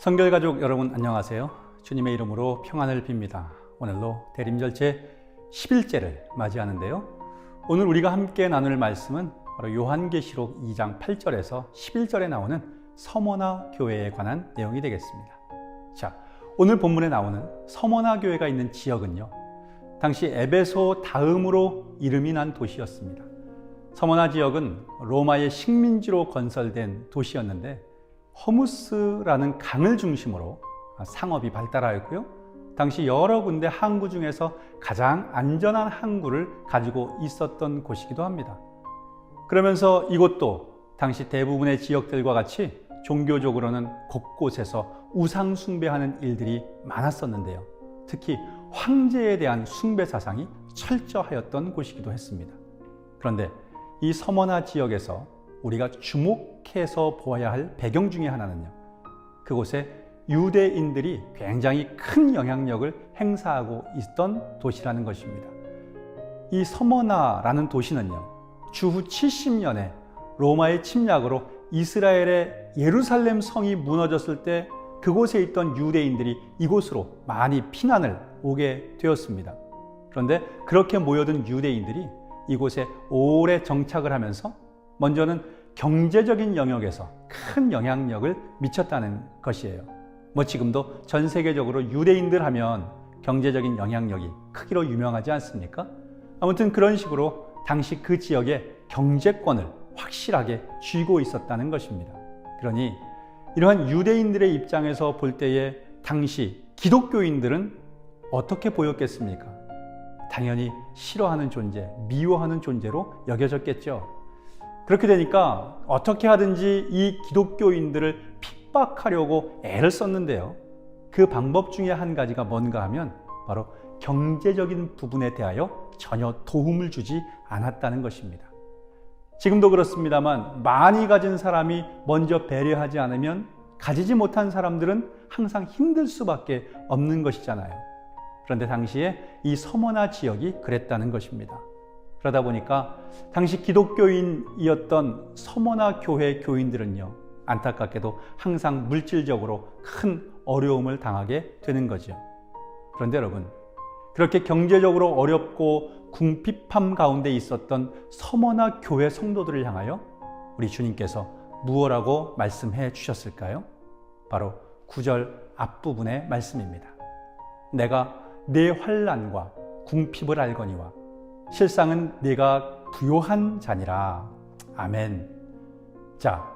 성결가족 여러분 안녕하세요. 주님의 이름으로 평안을 빕니다. 오늘로 대림절제 10일째를 맞이하는데요. 오늘 우리가 함께 나눌 말씀은 바로 요한계시록 2장 8절에서 11절에 나오는 서머나 교회에 관한 내용이 되겠습니다. 자, 오늘 본문에 나오는 서머나 교회가 있는 지역은요, 당시 에베소 다음으로 이름이 난 도시였습니다. 서머나 지역은 로마의 식민지로 건설된 도시였는데 허무스라는 강을 중심으로 상업이 발달하였고요. 당시 여러 군데 항구 중에서 가장 안전한 항구를 가지고 있었던 곳이기도 합니다. 그러면서 이곳도 당시 대부분의 지역들과 같이 종교적으로는 곳곳에서 우상 숭배하는 일들이 많았었는데요. 특히 황제에 대한 숭배 사상이 철저하였던 곳이기도 했습니다. 그런데 이 서머나 지역에서 우리가 주목해서 보아야 할 배경 중에 하나는요, 그곳에 유대인들이 굉장히 큰 영향력을 행사하고 있던 도시라는 것입니다. 이 서머나라는 도시는요, 주후 70년에 로마의 침략으로 이스라엘의 예루살렘 성이 무너졌을 때 그곳에 있던 유대인들이 이곳으로 많이 피난을 오게 되었습니다. 그런데 그렇게 모여든 유대인들이 이곳에 오래 정착을 하면서 먼저는 경제적인 영역에서 큰 영향력을 미쳤다는 것이에요. 지금도 전 세계적으로 유대인들 하면 경제적인 영향력이 크기로 유명하지 않습니까? 아무튼 그런 식으로 당시 그 지역의 경제권을 확실하게 쥐고 있었다는 것입니다. 그러니 이러한 유대인들의 입장에서 볼 때에 당시 기독교인들은 어떻게 보였겠습니까? 당연히 싫어하는 존재, 미워하는 존재로 여겨졌겠죠. 그렇게 되니까 어떻게 하든지 이 기독교인들을 핍박하려고 애를 썼는데요. 그 방법 중에 한 가지가 뭔가 하면 바로 경제적인 부분에 대하여 전혀 도움을 주지 않았다는 것입니다. 지금도 그렇습니다만 많이 가진 사람이 먼저 배려하지 않으면 가지지 못한 사람들은 항상 힘들 수밖에 없는 것이잖아요. 그런데 당시에 이 서머나 지역이 그랬다는 것입니다. 그러다 보니까 당시 기독교인이었던 서머나 교회 교인들은요, 안타깝게도 항상 물질적으로 큰 어려움을 당하게 되는 거죠. 그런데 여러분, 그렇게 경제적으로 어렵고 궁핍함 가운데 있었던 서머나 교회 성도들을 향하여 우리 주님께서 무엇라고 말씀해 주셨을까요? 바로 9절 앞부분의 말씀입니다. 내가 내 환난과 궁핍을 알거니와 실상은 네가 부요한 자니라. 아멘. 자,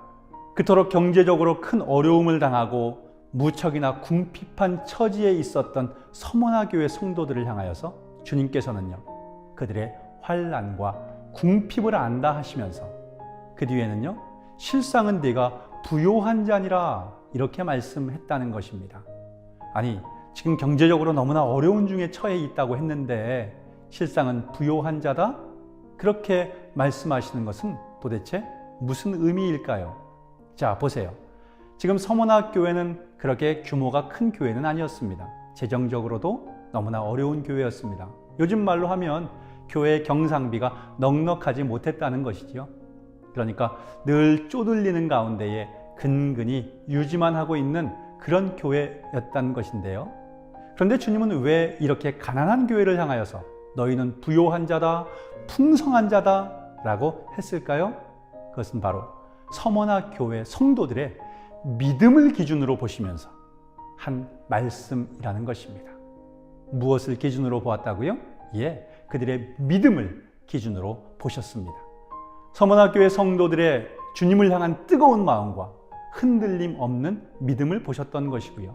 그토록 경제적으로 큰 어려움을 당하고 무척이나 궁핍한 처지에 있었던 서머나 교회 성도들을 향하여서 주님께서는요, 그들의 환난과 궁핍을 안다 하시면서 그 뒤에는요, 실상은 네가 부요한 자니라 이렇게 말씀했다는 것입니다. 아니, 지금 경제적으로 너무나 어려운 중에 처해 있다고 했는데 실상은 부요한 자다? 그렇게 말씀하시는 것은 도대체 무슨 의미일까요? 자, 보세요. 지금 서머나 교회는 그렇게 규모가 큰 교회는 아니었습니다. 재정적으로도 너무나 어려운 교회였습니다. 요즘 말로 하면 교회의 경상비가 넉넉하지 못했다는 것이지요. 그러니까 늘 쪼들리는 가운데에 근근히 유지만 하고 있는 그런 교회였다는 것인데요. 그런데 주님은 왜 이렇게 가난한 교회를 향하여서 너희는 부요한 자다, 풍성한 자다 라고 했을까요? 그것은 바로 서머나 교회 성도들의 믿음을 기준으로 보시면서 한 말씀이라는 것입니다. 무엇을 기준으로 보았다고요? 예, 그들의 믿음을 기준으로 보셨습니다. 서머나 교회 성도들의 주님을 향한 뜨거운 마음과 흔들림 없는 믿음을 보셨던 것이고요.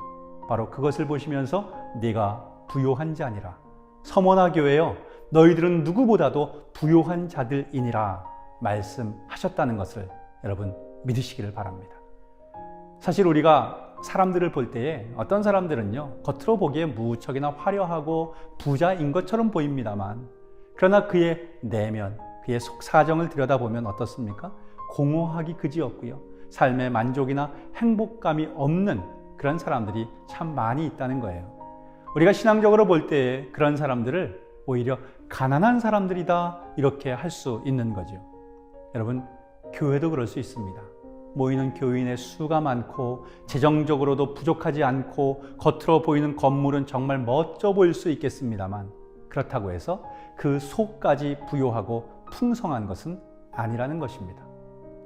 바로 그것을 보시면서 네가 부요한 자니라. 서머나 교회여, 너희들은 누구보다도 부요한 자들이니라 말씀하셨다는 것을 여러분 믿으시기를 바랍니다. 사실 우리가 사람들을 볼 때에 어떤 사람들은요, 겉으로 보기에 무척이나 화려하고 부자인 것처럼 보입니다만, 그러나 그의 내면, 그의 속사정을 들여다보면 어떻습니까? 공허하기 그지없고요, 삶의 만족이나 행복감이 없는 그런 사람들이 참 많이 있다는 거예요. 우리가 신앙적으로 볼 때 그런 사람들을 오히려 가난한 사람들이다 이렇게 할 수 있는 거죠. 여러분, 교회도 그럴 수 있습니다. 모이는 교인의 수가 많고 재정적으로도 부족하지 않고 겉으로 보이는 건물은 정말 멋져 보일 수 있겠습니다만 그렇다고 해서 그 속까지 부요하고 풍성한 것은 아니라는 것입니다.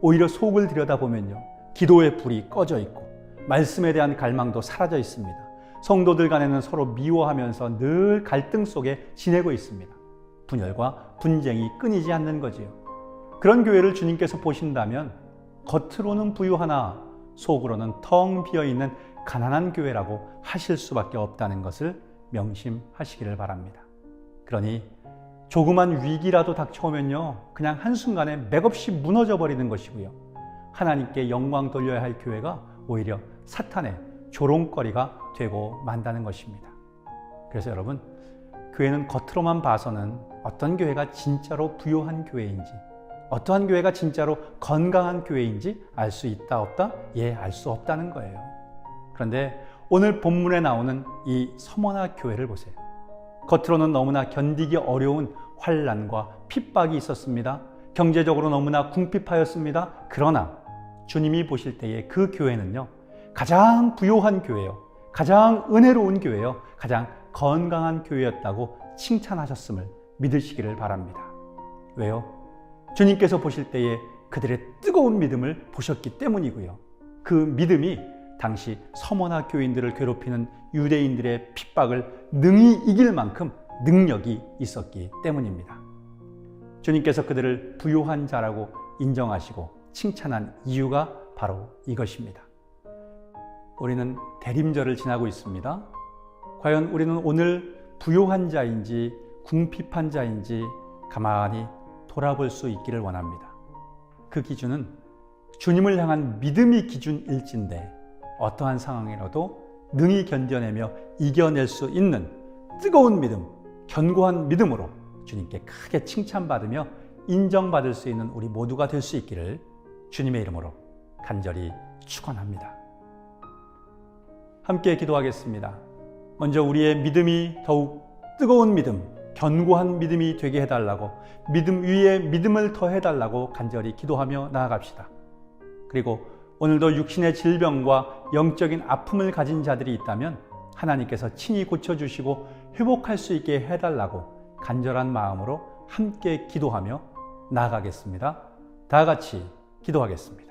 오히려 속을 들여다보면요, 기도의 불이 꺼져 있고 말씀에 대한 갈망도 사라져 있습니다. 성도들 간에는 서로 미워하면서 늘 갈등 속에 지내고 있습니다. 분열과 분쟁이 끊이지 않는 거지요. 그런 교회를 주님께서 보신다면 겉으로는 부유하나 속으로는 텅 비어있는 가난한 교회라고 하실 수밖에 없다는 것을 명심하시기를 바랍니다. 그러니 조그만 위기라도 닥쳐오면요, 그냥 한순간에 맥없이 무너져 버리는 것이고요, 하나님께 영광 돌려야 할 교회가 오히려 사탄의 조롱거리가 되고 만다는 것입니다. 그래서 여러분, 교회는 겉으로만 봐서는 어떤 교회가 진짜로 부요한 교회인지, 어떠한 교회가 진짜로 건강한 교회인지 알 수 있다 없다? 알 수 없다는 거예요. 그런데 오늘 본문에 나오는 이 서머나 교회를 보세요. 겉으로는 너무나 견디기 어려운 환난과 핍박이 있었습니다. 경제적으로 너무나 궁핍하였습니다. 그러나 주님이 보실 때에 그 교회는요, 가장 부요한 교회요, 가장 은혜로운 교회요, 가장 건강한 교회였다고 칭찬하셨음을 믿으시기를 바랍니다. 왜요? 주님께서 보실 때에 그들의 뜨거운 믿음을 보셨기 때문이고요. 그 믿음이 당시 서머나 교인들을 괴롭히는 유대인들의 핍박을 능히 이길 만큼 능력이 있었기 때문입니다. 주님께서 그들을 부요한 자라고 인정하시고 칭찬한 이유가 바로 이것입니다. 우리는 대림절을 지나고 있습니다. 과연 우리는 오늘 부요한 자인지 궁핍한 자인지 가만히 돌아볼 수 있기를 원합니다. 그 기준은 주님을 향한 믿음이 기준일진데 어떠한 상황이라도 능히 견뎌내며 이겨낼 수 있는 뜨거운 믿음, 견고한 믿음으로 주님께 크게 칭찬받으며 인정받을 수 있는 우리 모두가 될 수 있기를 주님의 이름으로 간절히 축원합니다. 함께 기도하겠습니다. 먼저 우리의 믿음이 더욱 뜨거운 믿음, 견고한 믿음이 되게 해달라고, 믿음 위에 믿음을 더해달라고 간절히 기도하며 나아갑시다. 그리고 오늘도 육신의 질병과 영적인 아픔을 가진 자들이 있다면 하나님께서 친히 고쳐주시고 회복할 수 있게 해달라고 간절한 마음으로 함께 기도하며 나아가겠습니다. 다 같이 기도하겠습니다.